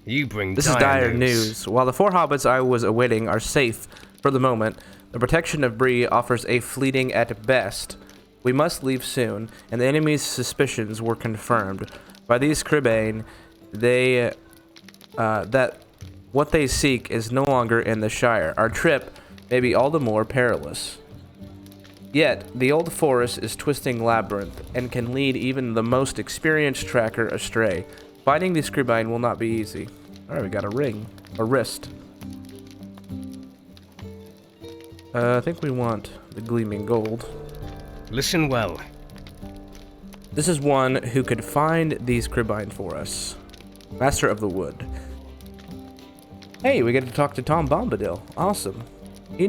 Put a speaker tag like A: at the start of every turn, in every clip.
A: You bring
B: This is dire news. While the 4 hobbits I was awaiting are safe for the moment, the protection of Bree offers a fleeting at best. We must leave soon, and the enemy's suspicions were confirmed. By these Cribbane, that what they seek is no longer in the Shire. Our trip may be all the more perilous. Yet, the old forest is twisting labyrinth, and can lead even the most experienced tracker astray. Finding these Cribbane will not be easy. Alright, we got a ring. A wrist. I think we want the gleaming gold.
A: Listen well.
B: This is one who could find these Cribbane for us. Master of the Wood. Hey, we get to talk to Tom Bombadil. Awesome. He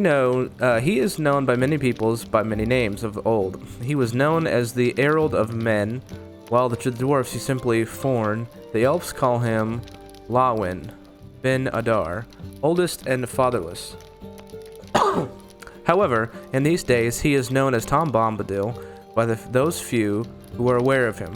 B: is known by many peoples by many names of old. He was known as the Herald of Men, while to the dwarfs he simply Forn. The elves call him Lawin Ben Adar, oldest and fatherless. However, in these days he is known as Tom Bombadil by those few who are aware of him.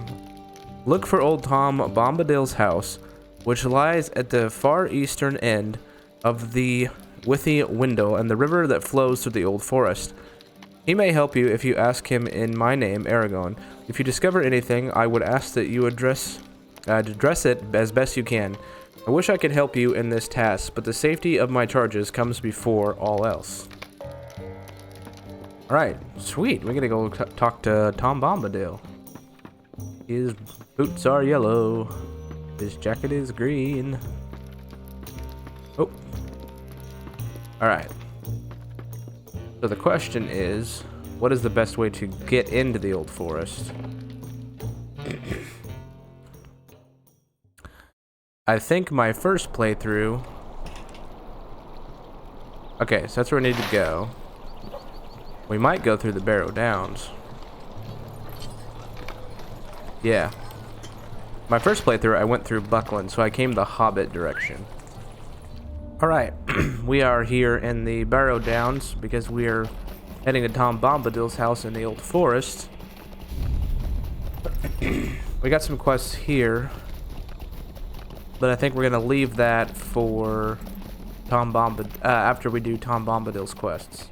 B: Look for old Tom Bombadil's house, which lies at the far eastern end of the Withy Window and the river that flows through the old forest. He may help you if you ask him in my name, Aragon. If you discover anything, I would ask that you address it as best you can. I wish I could help you in this task, but the safety of my charges comes before all else. Alright, sweet. We're gonna go talk to Tom Bombadil. His boots are yellow. His jacket is green. Oh. Alright. So the question is, what is the best way to get into the old forest? I think my first playthrough... Okay, so that's where I need to go. We might go through the Barrow Downs. Yeah. My first playthrough, I went through Buckland, so I came the Hobbit direction. Alright, we are here in the Barrow Downs because we are heading to Tom Bombadil's house in the old forest. We got some quests here, but I think we're gonna leave that for after we do Tom Bombadil's quests.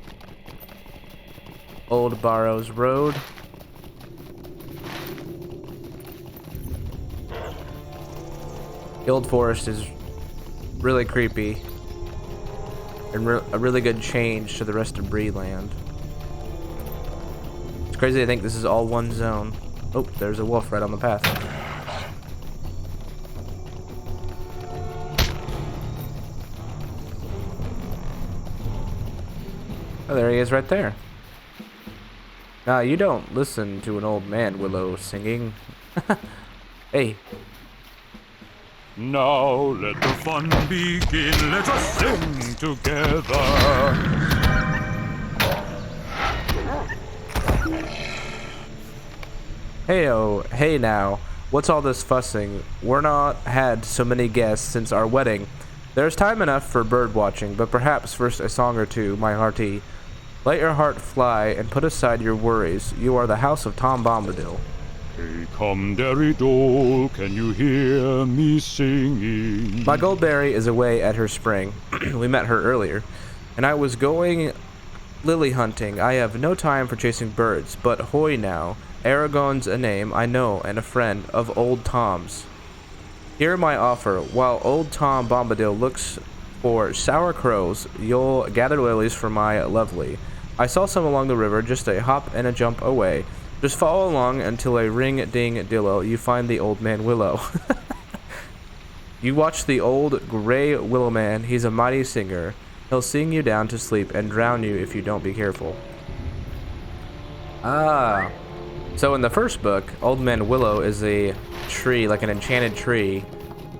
B: Old Barrows Road. The old forest is really creepy and a really good change to the rest of Breeland. It's crazy to think this is all one zone. Oh, there's a wolf right on the path. Oh, there he is right there. Nah, you don't listen to an old man, Willow, singing. Hey.
C: Now let the fun begin, let us sing together.
B: Hey now, what's all this fussing? We're not had so many guests since our wedding. There's time enough for bird watching, but perhaps first a song or two, my hearty. Let your heart fly and put aside your worries. You are the house of Tom Bombadil.
C: Hey, come, Derry Dole, can you hear me singing?
B: My Goldberry is away at her spring. We met her earlier. And I was going lily hunting. I have no time for chasing birds, but hoy now. Aragon's a name I know and a friend of old Tom's. Hear my offer. While old Tom Bombadil looks for sour crows, you'll gather lilies for my lovely. I saw some along the river, just a hop and a jump away. Just follow along until a ring-ding-dillo, you find the old man Willow. You watch the old gray willow man, he's a mighty singer. He'll sing you down to sleep and drown you if you don't be careful. Ah. So in the first book, Old Man Willow is a tree, like an enchanted tree,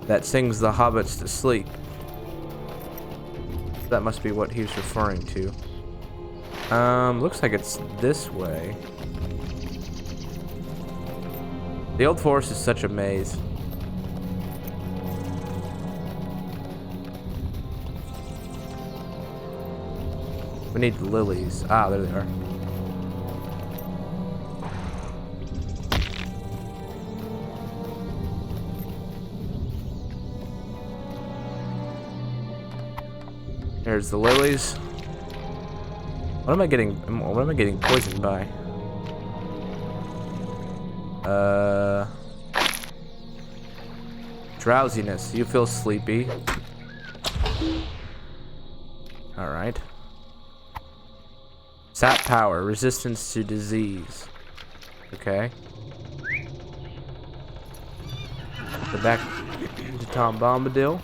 B: that sings the hobbits to sleep. That must be what he's referring to. Looks like it's this way. The old forest is such a maze. We need the lilies. Ah, there they are. There's the lilies. What am I getting? What am I getting poisoned by? Drowsiness. You feel sleepy. Alright. Sap power. Resistance to disease. Okay. Go back to Tom Bombadil.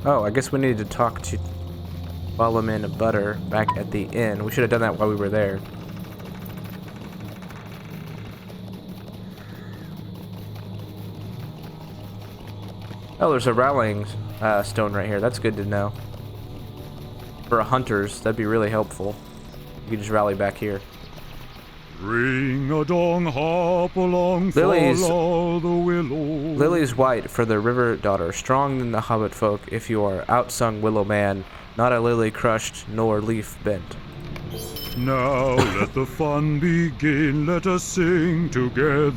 B: Oh, I guess we needed to talk to Ballman Butter back at the inn. We should have done that while we were there. Oh, there's a rallying stone right here. That's good to know. For hunters, that'd be really helpful. You can just rally back here.
C: Ring a dong, hop along,
B: Lily's-
C: follow the willow.
B: Lily's white for the river daughter, strong than the hobbit folk if you are outsung willow man, not a lily crushed nor leaf bent.
C: Now let the fun begin, let us sing together.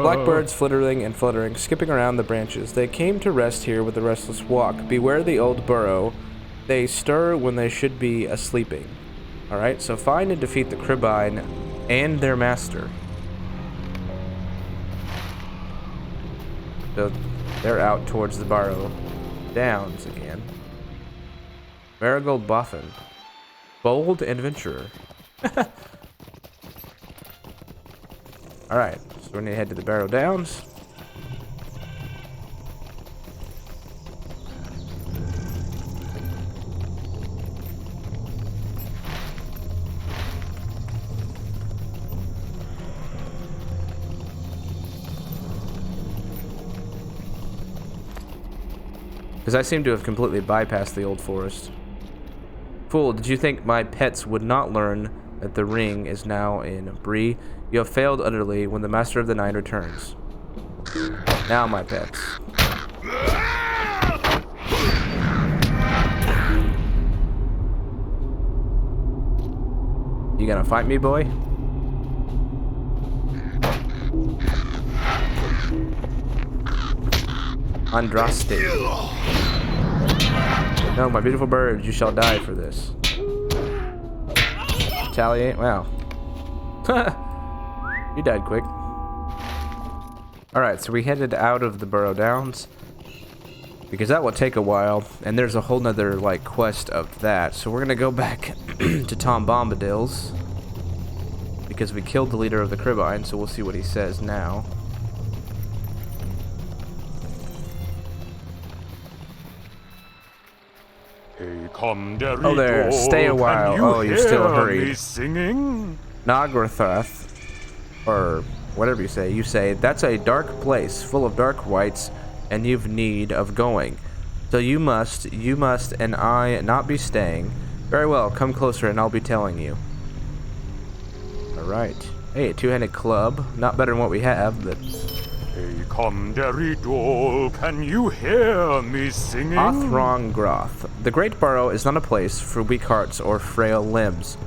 B: Blackbirds flittering and fluttering, skipping around the branches. They came to rest here with a restless walk. Beware the old burrow. They stir when they should be asleeping. Alright, so find and defeat the Cribine and their master. So they're out towards the Barrow Downs again. Marigold Boffin. Bold adventurer. Alright, so we need to head to the Barrow Downs. Because I seem to have completely bypassed the old forest. Fool, did you think my pets would not learn that the ring is now in Bree? You have failed utterly when the Master of the Nine returns. Now, my pets. You gonna fight me, boy? Andraste. No, my beautiful bird, you shall die for this. Retaliate? Wow. You died quick. Alright, so we headed out of the Burrow Downs. Because that will take a while, and there's a whole nother, like, quest of that. So we're gonna go back to Tom Bombadil's. Because we killed the leader of the Cribine, so we'll see what he says now.
C: Hey, come, Derry,
B: Oh, there. Stay a while.
C: Can you
B: Oh, you're still
C: hear
B: hurried.
C: me singing?
B: Nograthoth, or whatever you say, that's a dark place full of dark wights, and you've need of going. So you must, and I not be staying. Very well, come closer and I'll be telling you. Alright. Hey, a two-handed club. Not better than what we have, but...
C: Hey, come, Derry doll, can you hear me singing?
B: Othrongroth. The Great Burrow is not a place for weak hearts or frail limbs.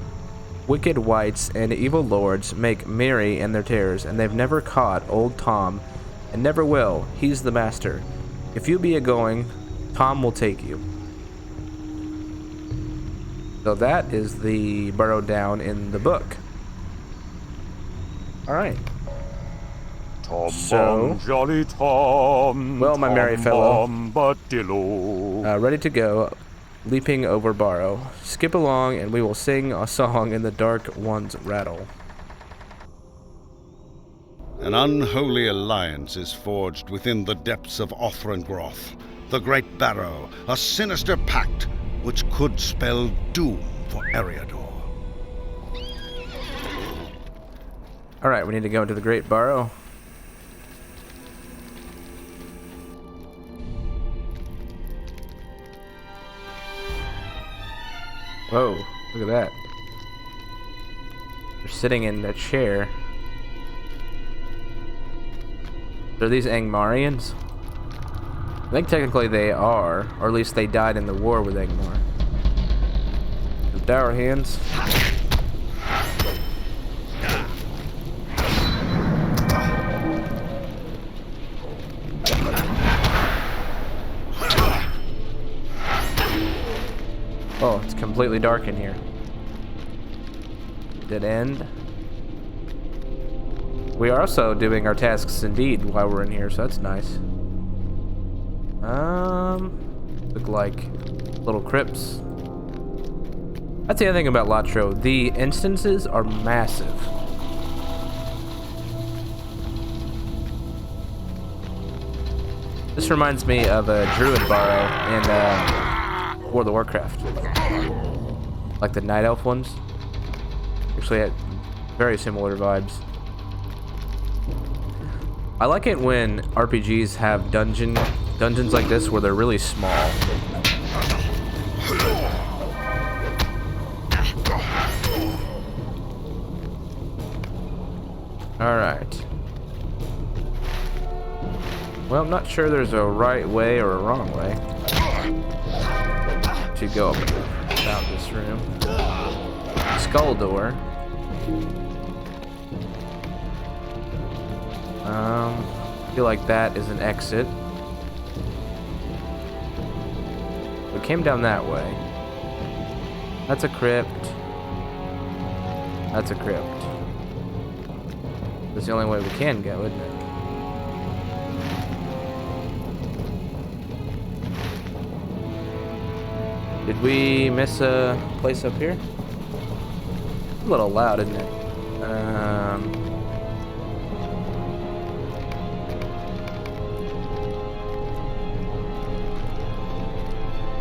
B: Wicked wights and evil lords make merry in their terrors, and they've never caught old Tom, and never will. He's the master. If you be a-going, Tom will take you. So that is the Burrow Down in the book. Alright.
C: Tom,
B: So-
C: Bom, jolly Tom.
B: Well, my merry fellow.
C: Bombadillo.
B: Ready to go, leaping over Barrow. Skip along and we will sing a song in the Dark One's rattle.
D: An unholy alliance is forged within the depths of Othrongroth, the Great Barrow, a sinister pact which could spell doom for Eriador.
B: Alright, we need to go into the Great Barrow. Whoa, look at that. They're sitting in a chair. Are these Angmarians? I think technically they are, or at least they died in the war with Angmar. The Dour Hands. completely dark in here. Dead end. We are also doing our tasks indeed while we're in here, so that's nice. Look like little crypts. That's the other thing about Lotro. The instances are massive. This reminds me of a Druid Burrow in World of Warcraft. Like the Night Elf ones. Actually had very similar vibes. I like it when RPGs have dungeons like this where they're really small. Alright. Well, I'm not sure there's a right way or a wrong way to go about this room. Skull door. I feel like that is an exit. We came down that way. That's a crypt. That's a crypt. That's the only way we can go, isn't it? Did we miss a place up here? A little loud, isn't it?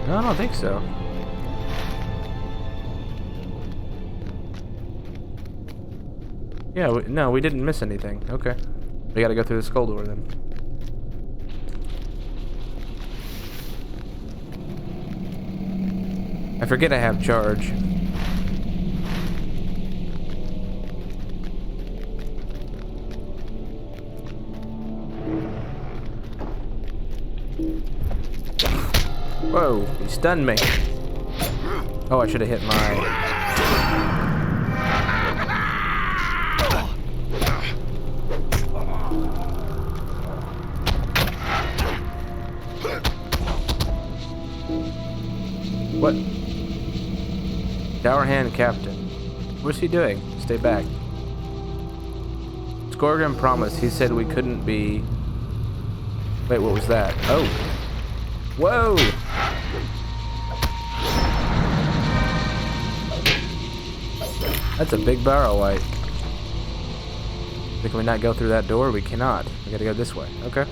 B: No, I don't think so. Yeah, no, we didn't miss anything. Okay. We gotta go through the skull door then. I forget I have charge. Whoa, he stunned me. Oh, I should have hit my... What? Dour Hand Captain. What's he doing? Stay back. Scorgan promised. He said we couldn't be... Wait, what was that? Oh. Whoa! That's a big barrel light. Can we not go through that door? We cannot. We gotta go this way. Okay.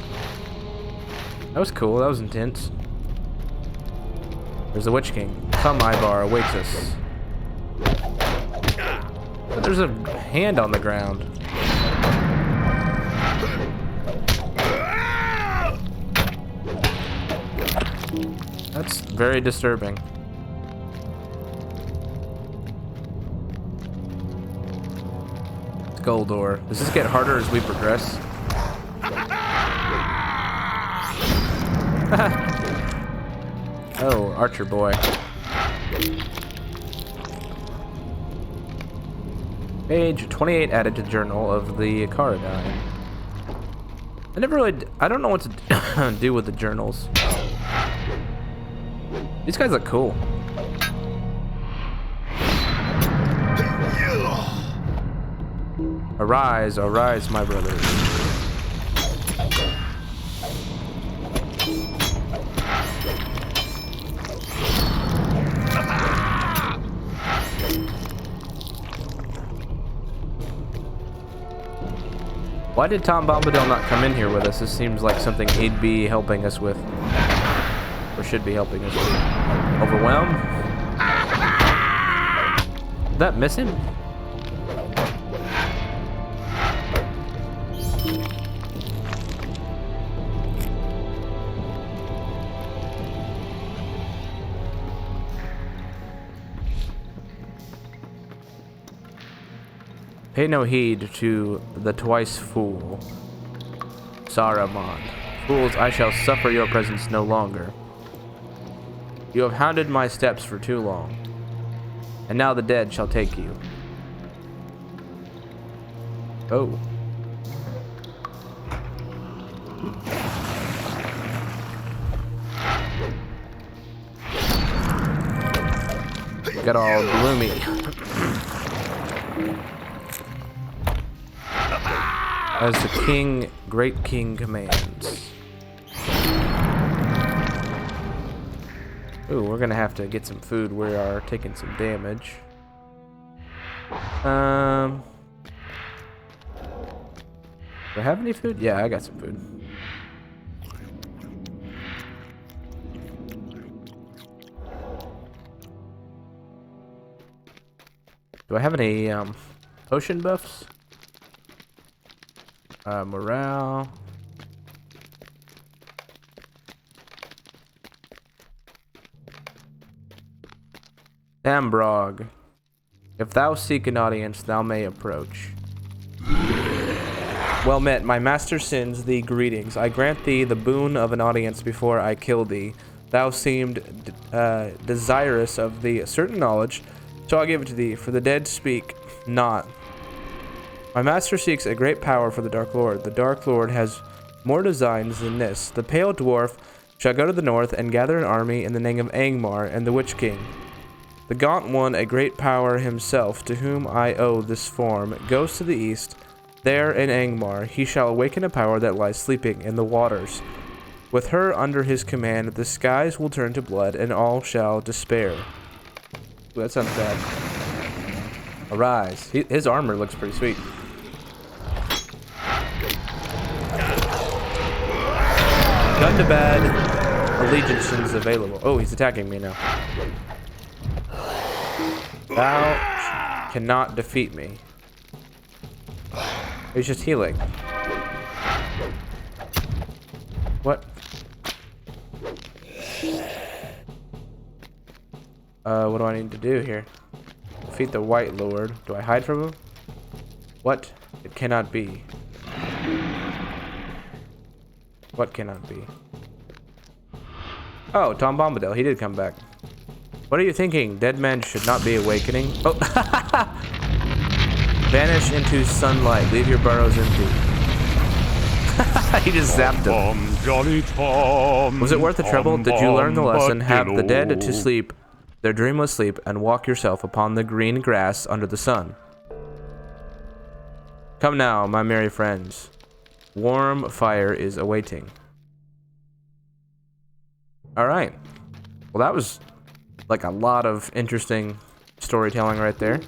B: That was cool. That was intense. There's the Witch King. Some Ibar awaits us. But there's a hand on the ground. That's very disturbing. Skull door. Does this get harder as we progress? Oh, Archer boy. Page 28 added to journal of the Caradine. I don't know what to do with the journals. These guys look cool. Arise, arise, my brothers. Why did Tom Bombadil not come in here with us? This seems like something he'd be helping us with. Or should be helping us with. Overwhelm? Did that miss him? Pay no heed to the twice fool, Saruman. Fools, I shall suffer your presence no longer. You have hounded my steps for too long, and now the dead shall take you. Oh. Got all gloomy. As the king, great king commands. Ooh, we're gonna have to get some food. We are taking some damage. Do I have any food? Yeah, I got some food. Do I have any potion buffs? Morale. Ambrog. If thou seek an audience, thou may approach. Well met, my master sends thee greetings. I grant thee the boon of an audience before I kill thee. Thou seemed desirous of the certain knowledge, so I'll give it to thee, for the dead speak not. My master seeks a great power for the Dark Lord. The Dark Lord has more designs than this. The pale dwarf shall go to the north and gather an army in the name of Angmar and the Witch King. The gaunt one, a great power himself, to whom I owe this form, goes to the east. There in Angmar he shall awaken a power that lies sleeping in the waters. With her under his command, the skies will turn to blood, and all shall despair. Ooh, that sounds bad. Arise. His armor looks pretty sweet. Gun to bad. Allegiances available. Oh, he's attacking me now. Thou cannot defeat me. He's just healing. What? What do I need to do here? Defeat the White Lord. Do I hide from him? What? It cannot be. What cannot be? Oh, Tom Bombadil. He did come back. What are you thinking? Dead men should not be awakening. Oh! Vanish into sunlight. Leave your burrows empty. He just zapped him. Was it worth the trouble? Did you learn the lesson? Have the dead to sleep their dreamless sleep and walk yourself upon the green grass under the sun. Come now, my merry friends. Warm fire is awaiting. Alright. Well, that was like a lot of interesting storytelling right there.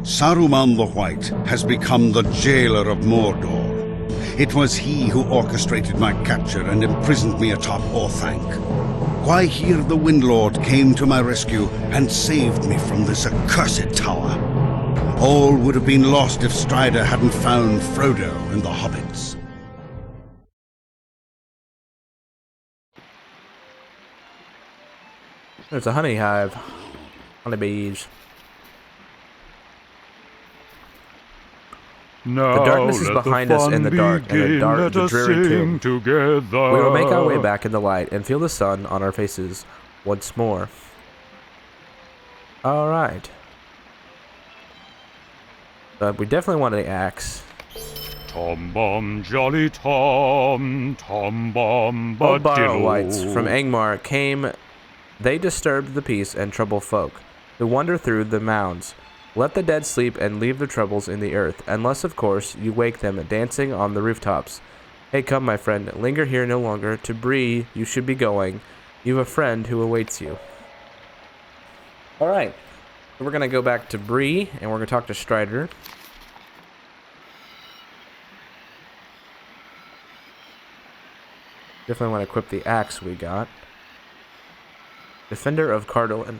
D: Saruman the White has become the jailer of Mordor. It was he who orchestrated my capture and imprisoned me atop Orthanc. Why here the Windlord came to my rescue and saved me from this accursed tower. All would have been lost if Strider hadn't found Frodo and the hobbits.
B: There's a honey hive. Honeybees.
C: Now
B: the darkness is behind us in the dark, and the dreary tomb.
C: Together.
B: We will make our way back in the light and feel the sun on our faces once more. Alright. But we definitely want the axe.
C: Tom Bomb, Jolly Tom, Tom Bomb,
B: Old Borrowites from Angmar came. They disturbed the peace and trouble folk who wander through the mounds. Let the dead sleep and leave their troubles in the earth, unless, of course, you wake them dancing on the rooftops. Hey, come, my friend, linger here no longer. To Bree, you should be going. You have a friend who awaits you. Alright, so we're going to go back to Bree, and we're going to talk to Strider. Definitely want to equip the axe we got. Defender of Cardolin.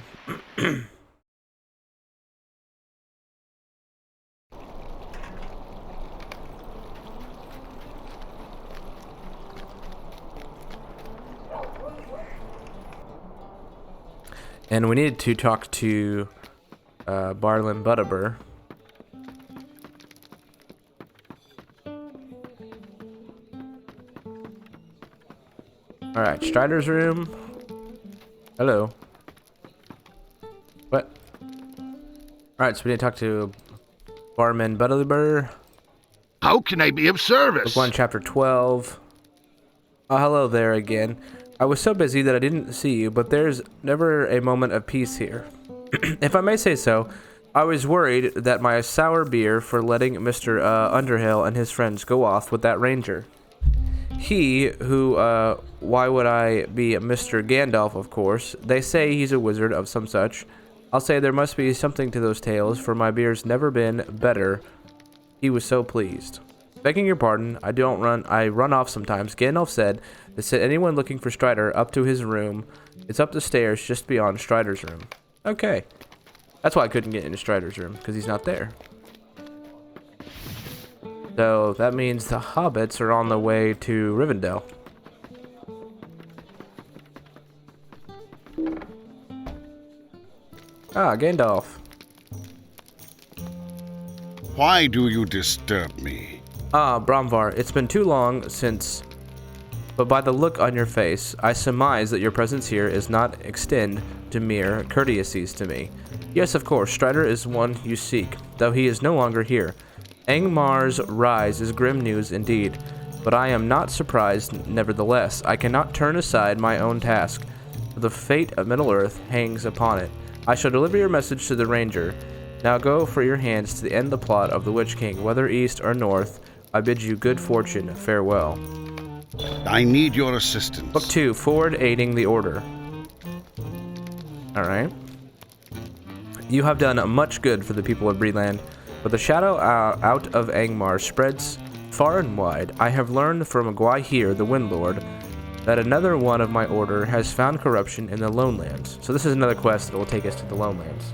B: And we needed to talk to Barlin Butterbur. Alright, Strider's room. Hello. What? Alright, so we need to talk to Barman Butterbur.
E: How can I be of service?
B: Book 1, Chapter 12. Oh, hello there again. I was so busy that I didn't see you, but there's never a moment of peace here. If I may say so, I was worried that my sour beer for letting Mr. Underhill and his friends go off with that ranger. He, who, why would I be Mr. Gandalf, of course. They say he's a wizard of some such. I'll say there must be something to those tales, for my beer's never been better. He was so pleased. Begging your pardon, I run off sometimes. Gandalf said to send anyone looking for Strider up to his room. It's up the stairs just beyond Strider's room. Okay. That's why I couldn't get into Strider's room, because he's not there. So that means the hobbits are on the way to Rivendell. Ah, Gandalf.
D: Why do you disturb me?
B: Ah, Bromvar, it's been too long since... But by the look on your face, I surmise that your presence here is not extend to mere courtesies to me. Yes, of course, Strider is one you seek, though he is no longer here. Angmar's rise is grim news indeed, but I am not surprised nevertheless. I cannot turn aside my own task, for the fate of Middle-earth hangs upon it. I shall deliver your message to the ranger. Now go for your hands to end the plot of the Witch King, whether east or north. I bid you good fortune. Farewell.
D: I need your assistance.
B: Book 2, Forward Aiding the Order. Alright. You have done much good for the people of Breland, but the shadow out of Angmar spreads far and wide. I have learned from Gwaihir, the Windlord, that another one of my order has found corruption in the Lone Lands. So this is another quest that will take us to the Lone Lands.